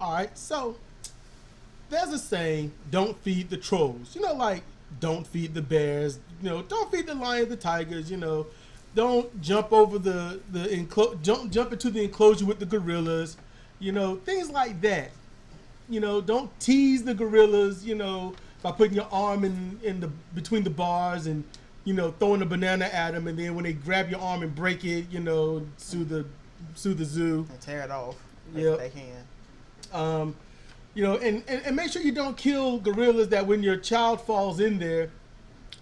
All right, so there's a saying: "Don't feed the trolls." You know, like don't feed the bears. You know, don't feed the lions, the tigers. You know, don't jump over don't jump into the enclosure with the gorillas. You know, things like that. You know, don't tease the gorillas. You know, by putting your arm in the between the bars and throwing a banana at them, and then when they grab your arm and break it, sue the zoo and tear it off. Yeah, they can. And make sure you don't kill gorillas. That when your child falls in there,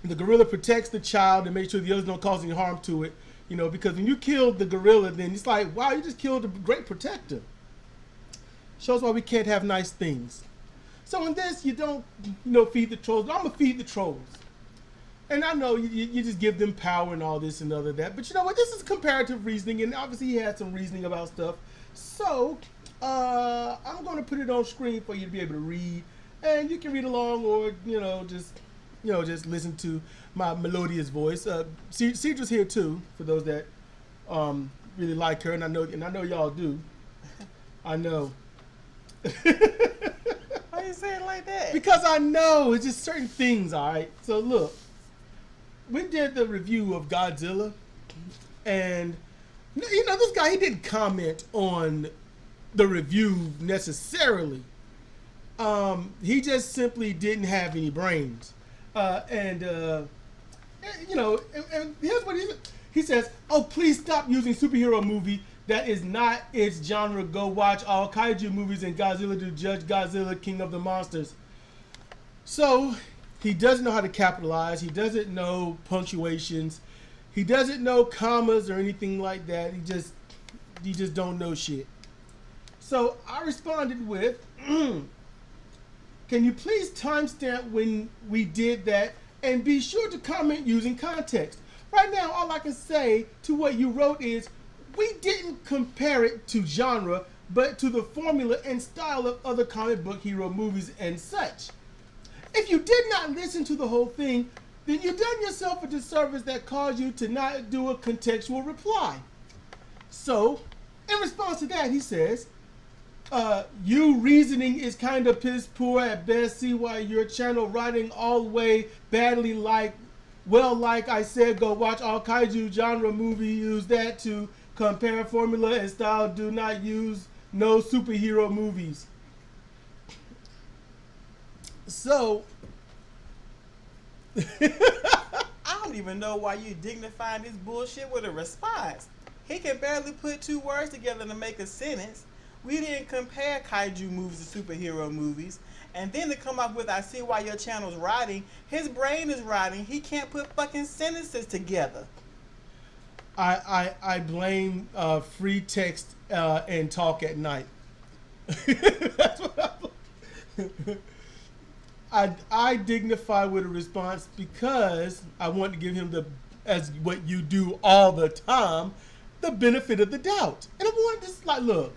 the gorilla protects the child and make sure the others don't cause any harm to it. You know, because when you kill the gorilla, then it's like, wow, you just killed a great protector. Shows why we can't have nice things. So in this, you don't, feed the trolls. But I'm gonna feed the trolls. And I know you just give them power and all this and other that. But you know what? This is comparative reasoning, and obviously he had some reasoning about stuff. So I'm going to put it on screen for you to be able to read, and you can read along, or just listen to my melodious voice. Sidra's here too, for those that really like her, and I know y'all do. I know. Why you say it like that? Because I know it's just certain things. All right. So look, we did the review of Godzilla, and this guy, he didn't comment on the review necessarily. He just simply didn't have any brains, and here's what he says. Oh, please stop using superhero movie. That is not its genre. Go watch all kaiju movies and Godzilla to judge Godzilla, King of the Monsters. So he doesn't know how to capitalize. He doesn't know punctuations. He doesn't know commas or anything like that. He just don't know shit. So I responded with, can you please timestamp when we did that, and be sure to comment using context. Right now, all I can say to what you wrote is, we didn't compare it to genre, but to the formula and style of other comic book hero movies and such. If you did not listen to the whole thing, then you've done yourself a disservice that caused you to not do a contextual reply. So, in response to that, he says, you reasoning is kind of piss poor at best. See why your channel writing all the way badly like I said, go watch all kaiju genre movie. Use that to compare formula and style. Do not use no superhero movies. So, I don't even know why you dignifying this bullshit with a response. He can barely put two words together to make a sentence. We didn't compare kaiju movies to superhero movies. And then to come up with, I see why your channel's rotting. His brain is rotting. He can't put fucking sentences together. I blame free text and talk at night. That's what I dignify with a response because I want to give him as what you do all the time, the benefit of the doubt. And I want to just look,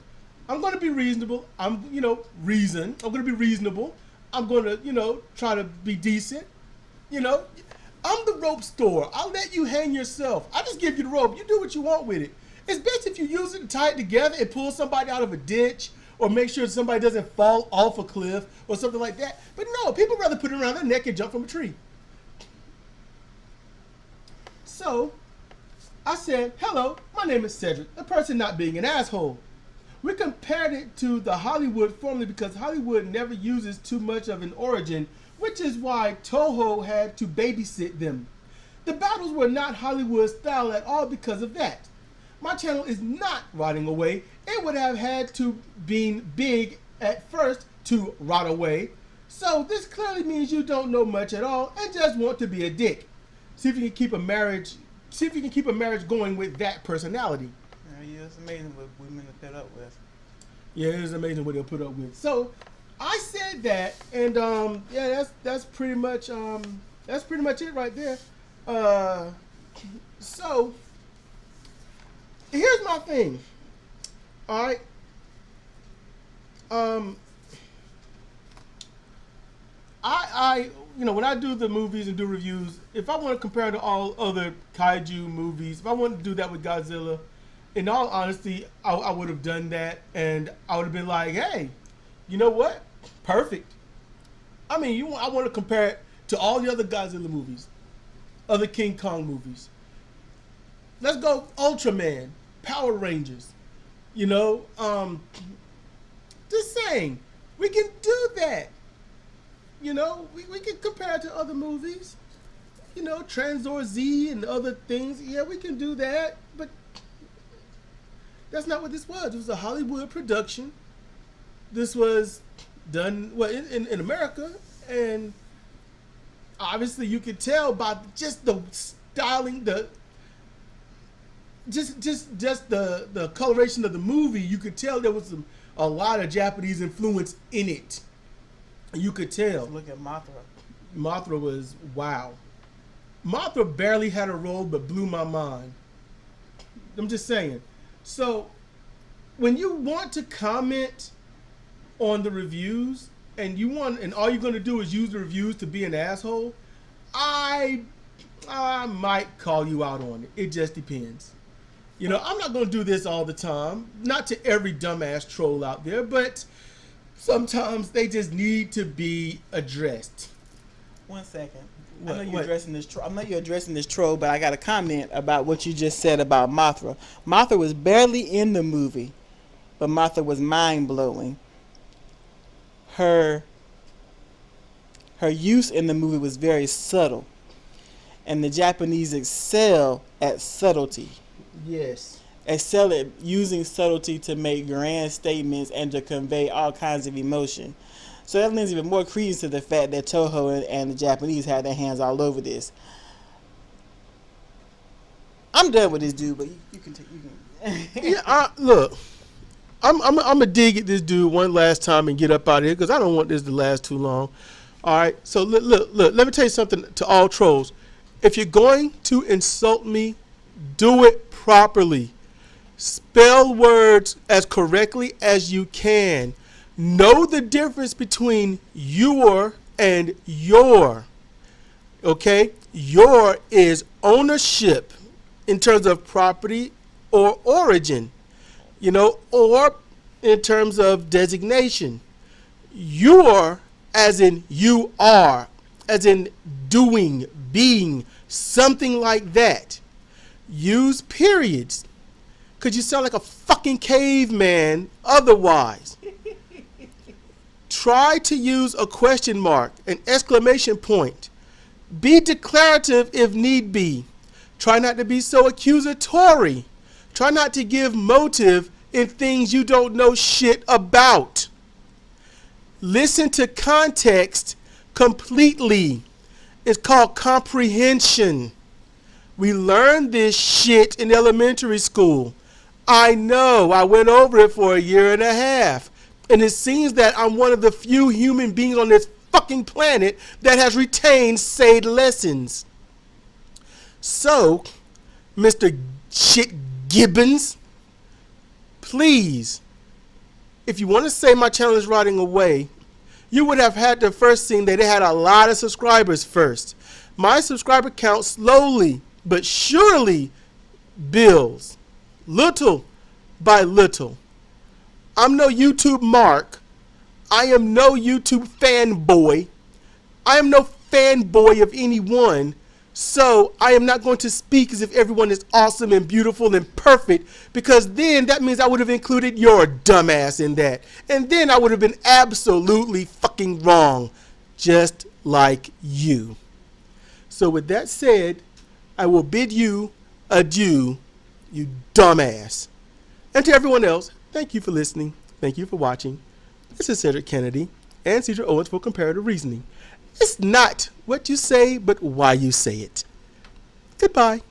I'm going to be reasonable. I'm going to be reasonable. I'm going to, try to be decent. I'm the rope store. I'll let you hang yourself. I just give you the rope. You do what you want with it. It's best if you use it to tie it together and pull somebody out of a ditch, or make sure somebody doesn't fall off a cliff or something like that. But no, people rather put it around their neck and jump from a tree. So I said, hello, my name is Sedrik, the person not being an asshole. We compared it to the Hollywood formula because Hollywood never uses too much of an origin, which is why Toho had to babysit them. The battles were not Hollywood style at all because of that. My channel is not rotting away. It would have had to be big at first to rot away. So this clearly means you don't know much at all and just want to be a dick. See if you can keep a marriage going with that personality. Yeah, it's amazing what women have put up with. Yeah, it is amazing what they'll put up with. So I said that, and that's pretty much it right there. So here's my thing. All right. I when I do the movies and do reviews, if I want to compare to all other kaiju movies, if I want to do that with Godzilla, in all honesty, I would have done that, and I would have been like, hey, You know what? Perfect. I mean, I want to compare it to all the other Godzilla movies, other King Kong movies. Let's go Ultraman, Power Rangers. You know, just saying, we can do that. You know, we can compare it to other movies. You know, Transor Z and other things. Yeah, we can do that. But that's not what this was. It was a Hollywood production. This was done in America, and obviously you could tell by just the styling, just the coloration of the movie. You could tell there was a lot of Japanese influence in it. You could tell. Look at Mothra. Mothra was wow. Mothra barely had a role, but blew my mind. I'm just saying. So, when you want to comment on the reviews, and all you're going to do is use the reviews to be an asshole, I might call you out on it. It just depends. You know, I'm not going to do this all the time. Not to every dumbass troll out there, but sometimes they just need to be addressed. 1 second. What? I know you're addressing this. I know you're addressing this troll, but I got a comment about what you just said about Mothra. Mothra was barely in the movie, but Mothra was mind blowing. Her use in the movie was very subtle, and the Japanese excel at subtlety. Yes. Excel at using subtlety to make grand statements and to convey all kinds of emotion. So that lends even more credence to the fact that Toho and the Japanese had their hands all over this. I'm done with this dude, but you can take. Yeah, look, I'm gonna dig at this dude one last time and get up out of here because I don't want this to last too long. All right, so look. Let me tell you something to all trolls. If you're going to insult me, do it properly. Spell words as correctly as you can. Know the difference between your and your. Okay? Your is ownership in terms of property or origin, you know, or in terms of designation. Your, as in you are, as in doing, being, something like that. Use periods, because you sound like a fucking caveman otherwise. Try to use a question mark, an exclamation point. Be declarative if need be. Try not to be so accusatory. Try not to give motive in things you don't know shit about. Listen to context completely. It's called comprehension. We learned this shit in elementary school. I know, I went over it for a year and a half. And it seems that I'm one of the few human beings on this fucking planet that has retained said lessons. So, Mr. Shit Gibbons, please, if you want to say my channel is rotting away, you would have had to first seen that it had a lot of subscribers first. My subscriber count slowly but surely builds, little by little. I'm no YouTube mark. I am no YouTube fanboy. I am no fanboy of anyone. So I am not going to speak as if everyone is awesome and beautiful and perfect, because then that means I would have included your dumbass in that. And then I would have been absolutely fucking wrong, just like you. So with that said, I will bid you adieu, you dumbass. And to everyone else, thank you for listening. Thank you for watching. This is Sedrik Kennedy and Sidra Owens for Comparative Reasoning. It's not what you say, but why you say it. Goodbye.